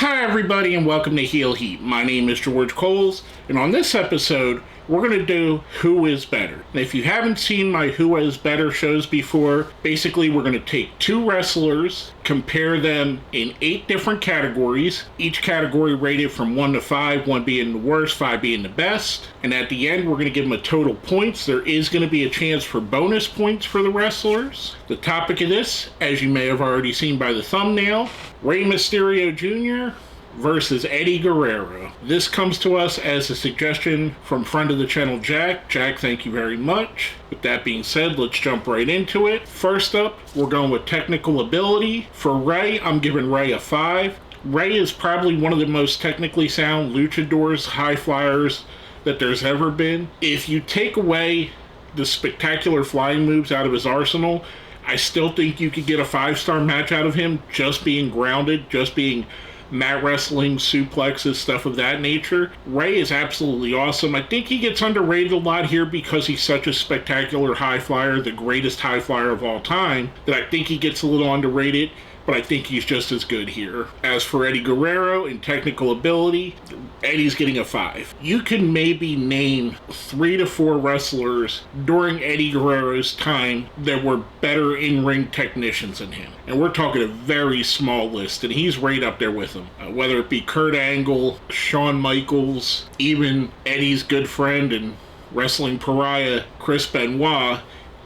Hi everybody and welcome to Heel Heat. My name is George Coles, and on this episode we're going to do Who Is Better. And if you haven't seen my Who Is Better shows before, basically we're going to take two wrestlers, compare them in 8 different categories, each category rated from 1 to 5, 1 being the worst, 5 being the best, and at the end we're going to give them a total points. There is going to be a chance for bonus points for the wrestlers. The topic of this, as you may have already seen by the thumbnail, Rey Mysterio Jr. versus Eddie Guerrero. This comes to us as a suggestion from friend of the channel, Jack. Jack, thank you very much. With that being said, let's jump right into it. First up, we're going with technical ability. For Rey, I'm giving Rey a 5. Rey is probably one of the most technically sound luchadors, high flyers that there's ever been. If you take away the spectacular flying moves out of his arsenal, I still think you could get a 5-star match out of him just being grounded, just being mat wrestling, suplexes, stuff of that nature. Rey is absolutely awesome. I think he gets underrated a lot here because he's such a spectacular high flyer, the greatest high flyer of all time, that I think he gets a little underrated, but I think he's just as good here. As for Eddie Guerrero in technical ability, Eddie's getting a 5. You can maybe name 3 to 4 wrestlers during Eddie Guerrero's time that were better in-ring technicians than him. And we're talking a very small list, and he's right up there with them. Whether it be Kurt Angle, Shawn Michaels, even Eddie's good friend and wrestling pariah, Chris Benoit,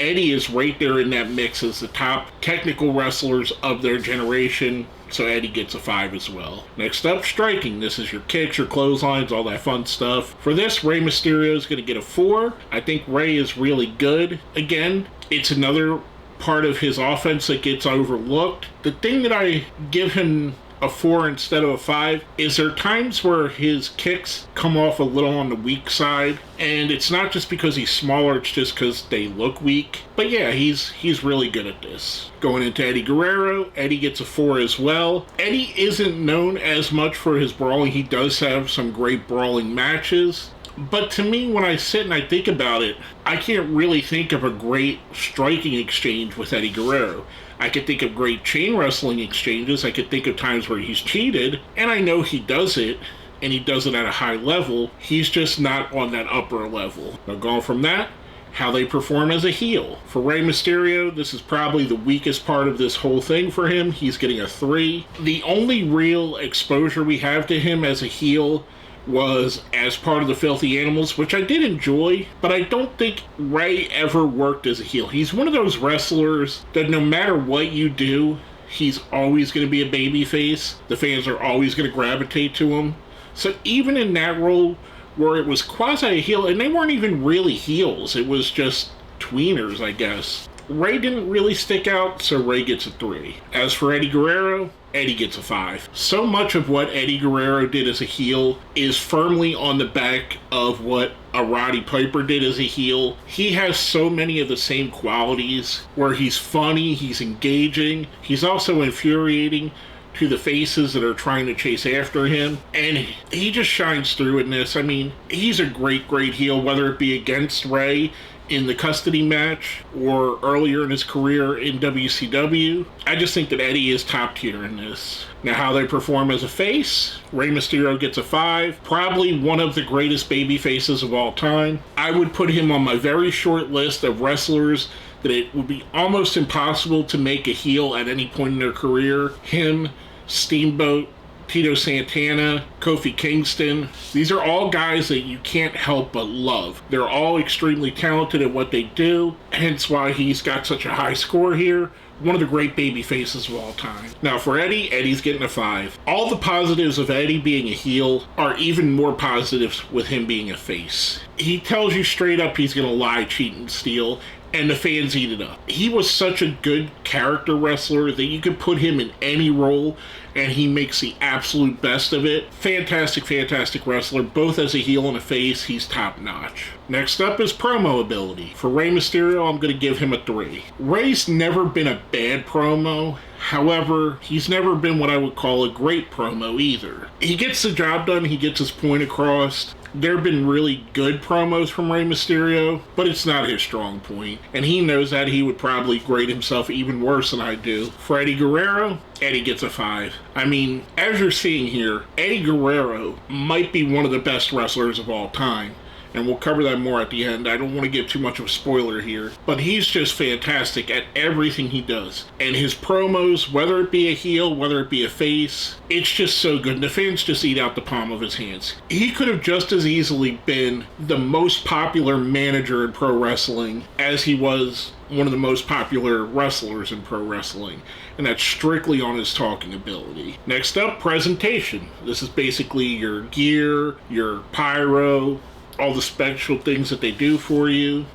Eddie is right there in that mix as the top technical wrestlers of their generation, so Eddie gets a 5 as well. Next up, striking. This is your kicks, your clotheslines, all that fun stuff. For this, Rey Mysterio is going to get a 4. I think Rey is really good. Again, it's another part of his offense that gets overlooked. The thing that I give him a 4 instead of a 5 is there are times where his kicks come off a little on the weak side, and it's not just because he's smaller, it's just because they look weak. But yeah, he's really good at this. Going into Eddie Guerrero, Eddie gets a 4 as well. Eddie isn't known as much for his brawling. He does have some great brawling matches, but to me, when I sit and I think about it, I can't really think of a great striking exchange with Eddie Guerrero. I could think of great chain wrestling exchanges. I could think of times where he's cheated, and I know he does it, and he does it at a high level. He's just not on that upper level. Now, going from that, how they perform as a heel. For Rey Mysterio, this is probably the weakest part of this whole thing for him. He's getting a 3. The only real exposure we have to him as a heel was as part of the Filthy Animals, which I did enjoy, but I don't think Rey ever worked as a heel. He's one of those wrestlers that no matter what you do, he's always going to be a babyface. The fans are always going to gravitate to him. So even in that role where it was quasi a heel, and they weren't even really heels, it was just tweeners, I guess, Rey didn't really stick out, so Rey gets a 3. As for Eddie Guerrero, Eddie gets a 5. So much of what Eddie Guerrero did as a heel is firmly on the back of what a Roddy Piper did as a heel. He has so many of the same qualities where he's funny, he's engaging, he's also infuriating to the faces that are trying to chase after him, and he just shines through in this. I mean, he's a great heel, whether it be against Rey in the custody match or earlier in his career in WCW. I just think that Eddie is top tier in this. Now, how they perform as a face, Rey Mysterio gets a 5. Probably one of the greatest baby faces of all time. I would put him on my very short list of wrestlers that it would be almost impossible to make a heel at any point in their career. Him, Steamboat, Tito Santana, Kofi Kingston. These are all guys that you can't help but love. They're all extremely talented at what they do, hence why he's got such a high score here. One of the great baby faces of all time. Now for Eddie, Eddie's getting a 5. All the positives of Eddie being a heel are even more positives with him being a face. He tells you straight up he's going to lie, cheat, and steal, and the fans eat it up. He was such a good character wrestler that you could put him in any role and he makes the absolute best of it. Fantastic wrestler, both as a heel and a face. He's top notch. Next up is promo ability. For Rey Mysterio, I'm going to give him a 3. Rey's never been a bad promo. However, he's never been what I would call a great promo either. He gets the job done, he gets his point across. There have been really good promos from Rey Mysterio, but it's not his strong point. And he knows that. He would probably grade himself even worse than I do. For Eddie Guerrero, Eddie gets a 5. I mean, as you're seeing here, Eddie Guerrero might be one of the best wrestlers of all time. And we'll cover that more at the end. I don't want to give too much of a spoiler here. But he's just fantastic at everything he does. And his promos, whether it be a heel, whether it be a face, it's just so good. And the fans just eat out the palm of his hands. He could have just as easily been the most popular manager in pro wrestling as he was one of the most popular wrestlers in pro wrestling. And that's strictly on his talking ability. Next up, presentation. This is basically your gear, your pyro, all the special things that they do for you.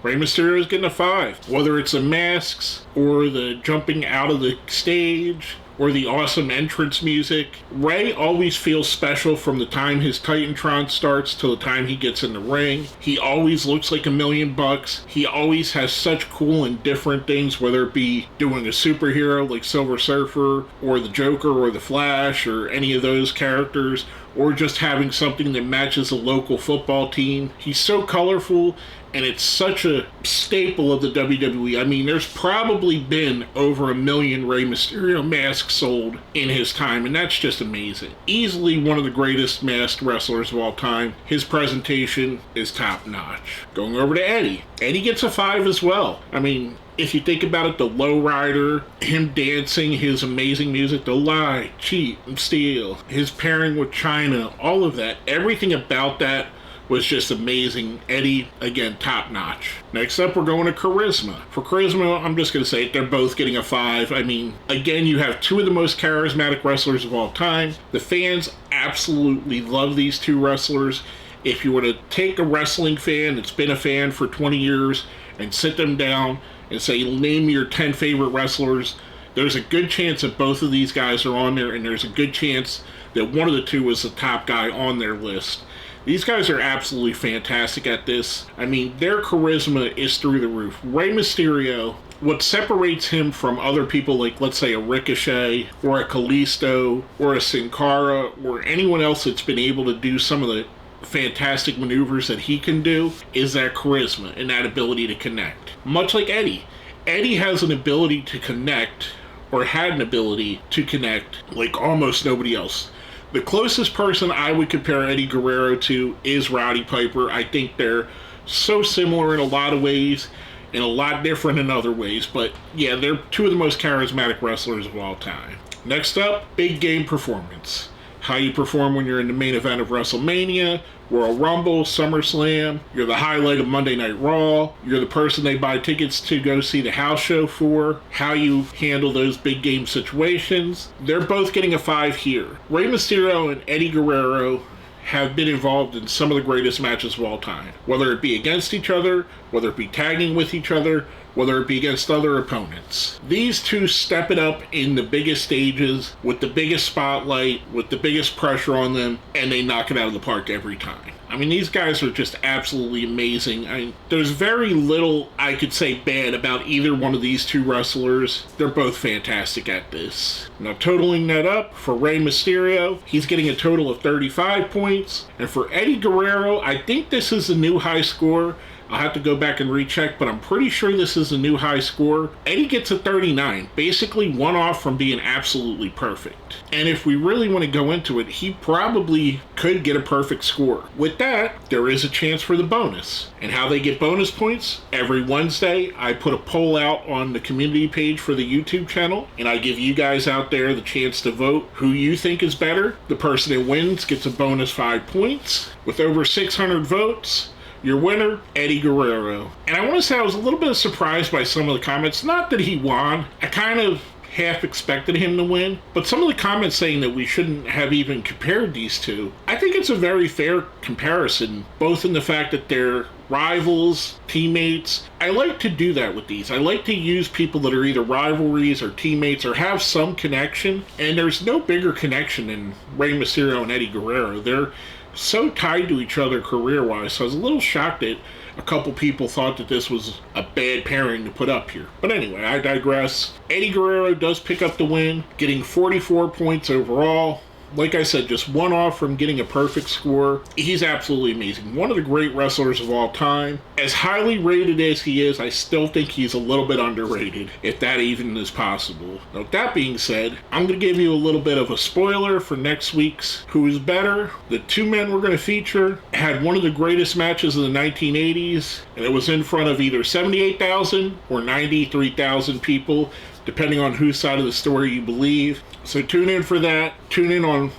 Rey Mysterio is getting a 5. Whether it's the masks, or the jumping out of the stage, or the awesome entrance music, Rey always feels special from the time his Titantron starts till the time he gets in the ring. He always looks like $1,000,000. He always has such cool and different things, whether it be doing a superhero like Silver Surfer, or the Joker, or the Flash, or any of those characters, or just having something that matches a local football team. He's so colorful, and it's such a staple of the WWE. I mean, there's probably been over 1 million Rey Mysterio masks sold in his time, and that's just amazing. Easily one of the greatest masked wrestlers of all time. His presentation is top notch. Going over to Eddie. Eddie gets a 5 as well. I mean, if you think about it, the lowrider, him dancing, his amazing music, the lie, cheat, and steal, his pairing with China, all of that, everything about that was just amazing. Eddie, again, top notch. Next up, we're going to charisma. For charisma, I'm just going to say it, they're both getting a 5. I mean, again, you have two of the most charismatic wrestlers of all time. The fans absolutely love these two wrestlers. If you were to take a wrestling fan that's been a fan for 20 years and sit them down and say, name your 10 favorite wrestlers, there's a good chance that both of these guys are on there, and there's a good chance that one of the two is the top guy on their list. These guys are absolutely fantastic at this. I mean, their charisma is through the roof. Rey Mysterio, what separates him from other people like, let's say, a Ricochet, or a Kalisto, or a Sin Cara, or anyone else that's been able to do some of the fantastic maneuvers that he can do, is that charisma and that ability to connect. Much like Eddie. Eddie has an ability to connect, or had an ability to connect, like almost nobody else. The closest person I would compare Eddie Guerrero to is Roddy Piper. I think they're so similar in a lot of ways, and a lot different in other ways, but yeah, they're two of the most charismatic wrestlers of all time. Next up, big game performance. How you perform when you're in the main event of WrestleMania, Royal Rumble, SummerSlam, you're the highlight of Monday Night Raw, you're the person they buy tickets to go see the house show for, how you handle those big game situations. They're both getting a 5 here. Rey Mysterio and Eddie Guerrero have been involved in some of the greatest matches of all time, whether it be against each other, whether it be tagging with each other, whether it be against other opponents. These two step it up in the biggest stages, with the biggest spotlight, with the biggest pressure on them, and they knock it out of the park every time. I mean, these guys are just absolutely amazing. There's very little I could say bad about either one of these two wrestlers. They're both fantastic at this. Now, totaling that up, for Rey Mysterio, he's getting a total of 35 points. And for Eddie Guerrero, I think this is the new high score. I'll have to go back and recheck, but I'm pretty sure this is a new high score. Eddie gets a 39, basically one off from being absolutely perfect. And if we really want to go into it, he probably could get a perfect score. With that, there is a chance for the bonus. And how they get bonus points? Every Wednesday, I put a poll out on the community page for the YouTube channel, and I give you guys out there the chance to vote who you think is better. The person that wins gets a bonus 5 points. With over 600 votes, your winner, Eddie Guerrero. And I want to say I was a little bit surprised by some of the comments. Not that he won. I kind of half expected him to win. But some of the comments saying that we shouldn't have even compared these two, I think it's a very fair comparison, both in the fact that they're rivals, teammates. I like to do that with these. I like to use people that are either rivalries or teammates or have some connection. And there's no bigger connection than Rey Mysterio and Eddie Guerrero. They're so tied to each other career-wise. So I was a little shocked that a couple people thought that this was a bad pairing to put up here. But anyway, I digress. Eddie Guerrero does pick up the win, getting 44 points overall. Like I said, just one off from getting a perfect score. He's absolutely amazing. One of the great wrestlers of all time. As highly rated as he is, I still think he's a little bit underrated, if that even is possible. Now, with that being said, I'm going to give you a little bit of a spoiler for next week's Who is Better. The two men we're going to feature had one of the greatest matches of the 1980s, and it was in front of either 78,000 or 93,000 people, depending on whose side of the story you believe. So tune in for that. Tune in on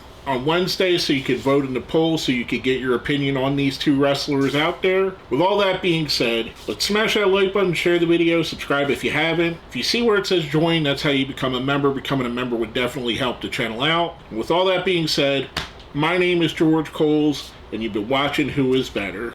Wednesday so you can vote in the poll so you can get your opinion on these two wrestlers out there. With all that being said, let's smash that like button, share the video, subscribe if you haven't. If you see where it says join, that's how you become a member. Becoming a member would definitely help the channel out. And with all that being said, my name is George Coles, and you've been watching Who is Better.